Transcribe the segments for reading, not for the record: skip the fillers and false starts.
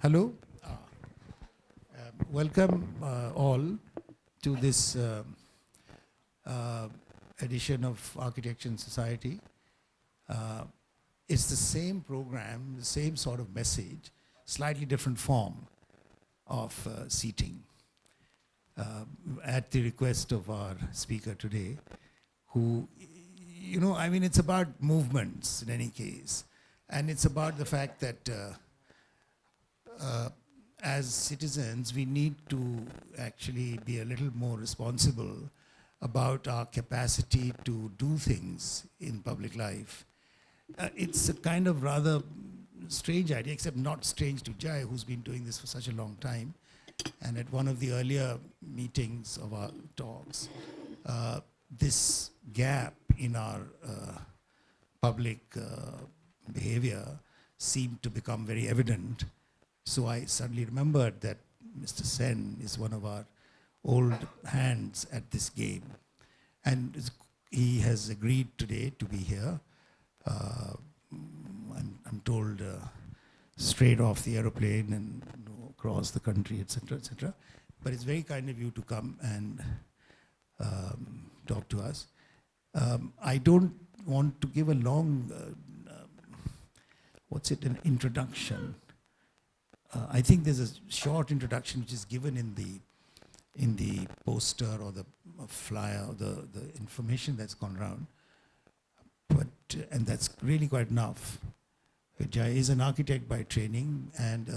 Hello. Welcome all to this edition of Architecture and Society. It's the same program, the same sort of message, slightly different form of seating. At the request of our speaker today, who, I mean, it's about movements in any case. And it's about the fact that as citizens, we need to actually be a little more responsible about our capacity to do things in public life. It's a kind of rather strange idea, except not strange to Jai, who's been doing this for such a long time. And at one of the earlier meetings of our talks, this gap in our public behavior seemed to become very evident. So I suddenly remembered that Mr. Sen is one of our old hands at this game. And he has agreed today to be here. I'm told straight off the aeroplane and across the country, etc., etc. But it's very kind of you to come and talk to us. I don't want to give a long, an introduction. I think there's a short introduction which is given in the poster or the flyer or the information that's gone around. And that's really quite enough. Jai is an architect by training, and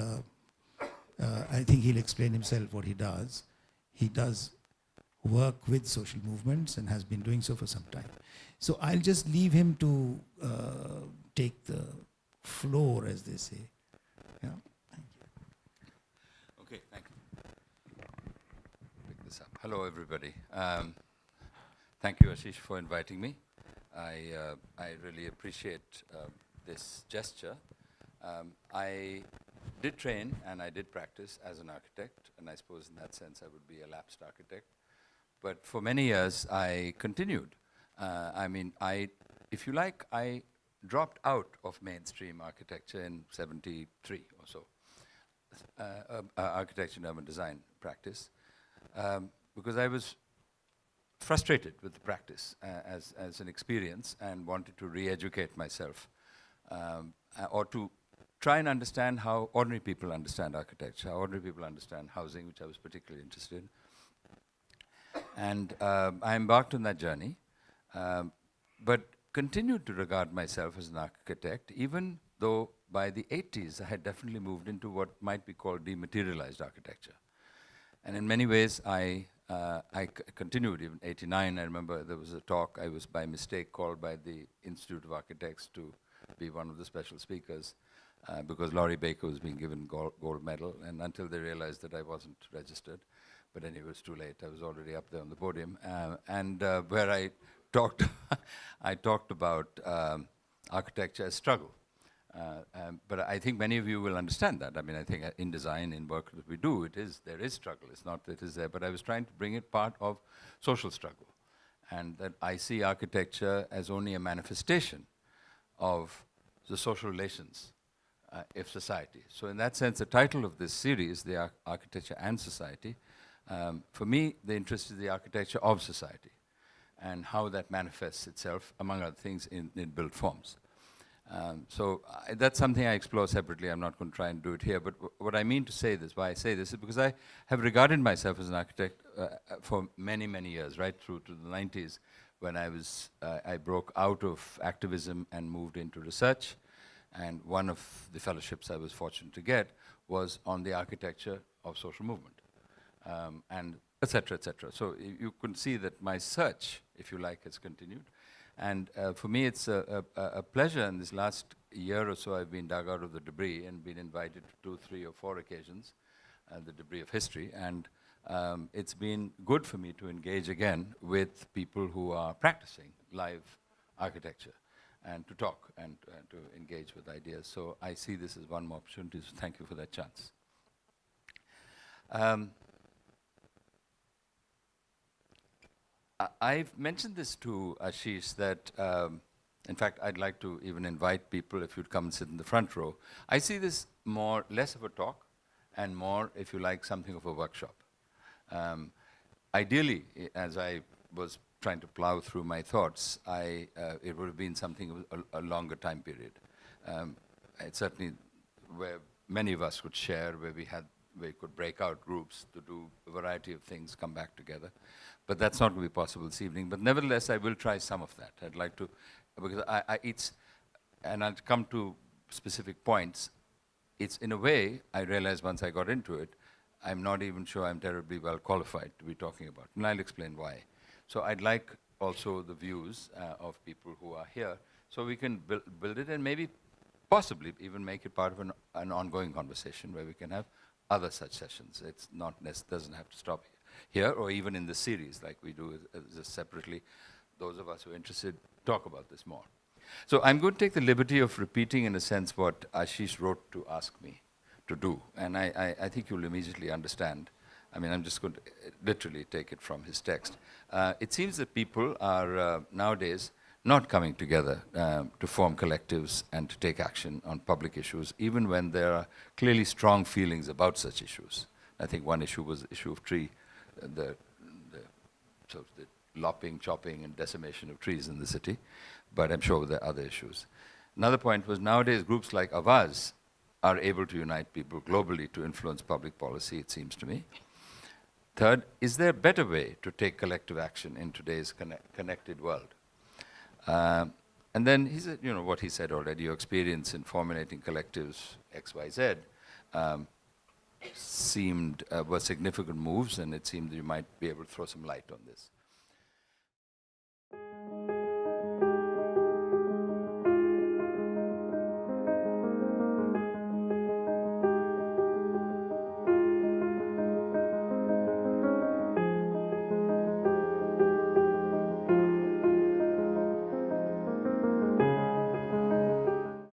I think he'll explain himself what he does. He does work with social movements and has been doing so for some time. So I'll just leave him to take the floor, as they say. Yeah. Okay, thank you. Pick this up. Hello, everybody. Thank you, Ashish, for inviting me. I really appreciate this gesture. I did train and I did practice as an architect, and I suppose in that sense I would be a lapsed architect. But for many years I continued. If you like, I dropped out of mainstream architecture in '73 or so. Architecture and urban design practice, because I was frustrated with the practice as an experience and wanted to re-educate myself, or to try and understand how ordinary people understand architecture, how ordinary people understand housing, which I was particularly interested in. And I embarked on that journey, but continued to regard myself as an architect, even though by the 80s, I had definitely moved into what might be called dematerialized architecture. And in many ways, I continued. Even '89, I remember there was a talk, I was by mistake called by the Institute of Architects to be one of the special speakers, because Laurie Baker was being given gold medal, and until they realized that I wasn't registered. But anyway, it was too late. I was already up there on the podium. Where I talked, I talked about architecture as struggle. But I think many of you will understand that. I mean, I think in design, in work that we do, there is struggle. It's not that it is there, but I was trying to bring it part of social struggle. And that I see architecture as only a manifestation of the social relations of society. So in that sense, the title of this series, the Architecture and Society, for me, the interest is the architecture of society and how that manifests itself, among other things, in built forms. That's something I explore separately. I'm not going to try and do it here. But what I mean to say this, why I say this, is because I have regarded myself as an architect for many, many years, right through to the '90s, when I broke out of activism and moved into research. And one of the fellowships I was fortunate to get was on the architecture of social movement, and et cetera, et cetera. So you can see that my search, if you like, has continued. And for me, it's a pleasure. In this last year or so, I've been dug out of the debris and been invited to 2, 3, or 4 occasions, the debris of history. And it's been good for me to engage again with people who are practicing live architecture and to talk and to engage with ideas. So I see this as one more opportunity. So thank you for that chance. I've mentioned this to Ashish that, in fact, I'd like to even invite people if you'd come and sit in the front row. I see this less of a talk and more, if you like, something of a workshop. Ideally, as I was trying to plow through my thoughts, it would have been something of a longer time period. It's certainly where many of us would share, where we could break out groups to do a variety of things, come back together. But that's not going to be possible this evening. But nevertheless, I will try some of that. I'd like to, because and I'll come to specific points. It's in a way, I realized once I got into it, I'm not even sure I'm terribly well qualified to be talking about. And I'll explain why. So I'd like also the views of people who are here, so we can build it and maybe possibly even make it part of an ongoing conversation where we can have other such sessions. It's not doesn't have to stop here or even in the series like we do just separately. Those of us who are interested talk about this more. So I'm going to take the liberty of repeating in a sense what Ashish wrote to ask me to do. And I think you'll immediately understand. I mean, I'm just going to literally take it from his text. It seems that people are nowadays not coming together to form collectives and to take action on public issues, even when there are clearly strong feelings about such issues. I think one issue was the issue of tree, the lopping, chopping, and decimation of trees in the city, but I'm sure there are other issues. Another point was nowadays groups like Avaz are able to unite people globally to influence public policy, it seems to me. Third, is there a better way to take collective action in today's connected world? And then he said, you know, what he said already, your experience in formulating collectives X, Y, Z were significant moves, and it seemed that you might be able to throw some light on this.